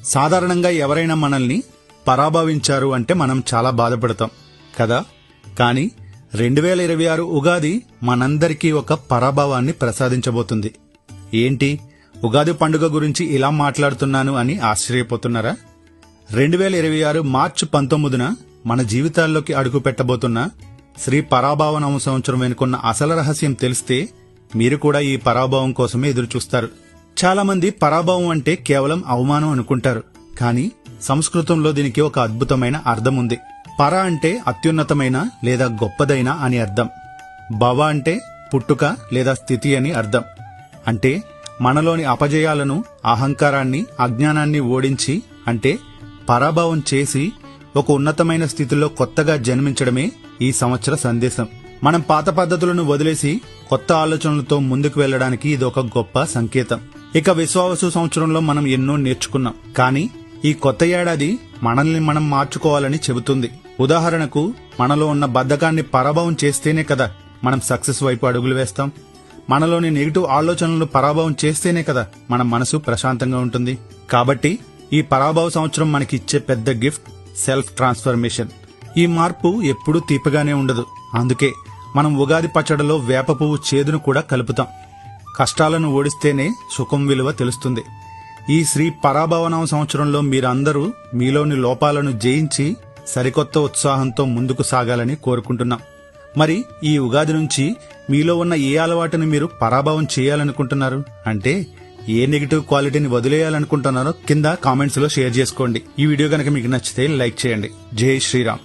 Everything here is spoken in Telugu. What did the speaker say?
సాధారణంగా ఎవరైనా మనల్ని పరాభవించారు అంటే మనం చాలా బాధపడతాం కదా. కానీ 2026 ఉగాది మనందరికీ ఒక పరాభవాన్ని ప్రసాదించబోతుంది. ఏంటి, ఉగాది పండుగ గురించి ఇలా మాట్లాడుతున్నాను అని ఆశ్చర్యపోతున్నారా? 2026 మార్చి 19న మన జీవితాల్లోకి అడుగు పెట్టబోతున్న శ్రీ పరాభవ నవ సంవత్సరం వెనుకున్న అసలు రహస్యం తెలిస్తే మీరు కూడా ఈ పరాభవం కోసమే ఎదురుచూస్తారు. చాలా మంది పరాభవం అంటే కేవలం అవమానం అనుకుంటారు. కానీ సంస్కృతంలో దీనికి ఒక అద్భుతమైన అర్థం ఉంది. పర అంటే అత్యున్నతమైన లేదా గొప్పదైన అని అర్థం. భవ అంటే పుట్టుక లేదా స్థితి అని అర్థం. అంటే మనలోని అపజయాలను, అహంకారాన్ని, అజ్ఞానాన్ని ఓడించి, అంటే పరాభవం చేసి ఒక ఉన్నతమైన స్థితిలో కొత్తగా జన్మించడమే ఈ సంవత్సర సందేశం. మనం పాత పద్ధతులను వదిలేసి కొత్త ఆలోచనలతో ముందుకు వెళ్లడానికి ఇది ఒక గొప్ప సంకేతం. ఇక విశ్వావసు సంవత్సరంలో మనం ఎన్నో నేర్చుకున్నాం. కానీ ఈ కొత్త ఏడాది మనల్ని మనం మార్చుకోవాలని చెబుతుంది. ఉదాహరణకు, మనలో ఉన్న బద్ధకాన్ని పరాభవం చేస్తేనే కదా మనం సక్సెస్ వైపు అడుగులు వేస్తాం. మనలోని నెగిటివ్ ఆలోచనలను పరాభవం చేస్తేనే కదా మన మనసు ప్రశాంతంగా ఉంటుంది. కాబట్టి ఈ పరాభవ సంవత్సరం మనకి ఇచ్చే పెద్ద గిఫ్ట్ సెల్ఫ్ ట్రాన్స్ఫర్మేషన్. ఈ మార్పు ఎప్పుడూ తీపిగానే ఉండదు. అందుకే మనం ఉగాది పచ్చడిలో వేప పువ్వు చేదును కూడా కలుపుతాం. కష్టాలను ఓడిస్తేనే సుఖం విలువ తెలుస్తుంది. ఈ శ్రీ పరాభవనవ సంవత్సరంలో మీరందరూ మీలోని లోపాలను జయించి సరికొత్త ఉత్సాహంతో ముందుకు సాగాలని కోరుకుంటున్నాం. మరి ఈ ఉగాది నుంచి మీలో ఉన్న ఏ అలవాటుని మీరు పరాభవం చేయాలనుకుంటున్నారు? అంటే ఏ నెగిటివ్ క్వాలిటీని వదిలేయాలనుకుంటున్నారో కింద కామెంట్స్ లో షేర్ చేసుకోండి. ఈ వీడియో కనుక మీకు నచ్చితే లైక్ చేయండి. జై శ్రీరామ్.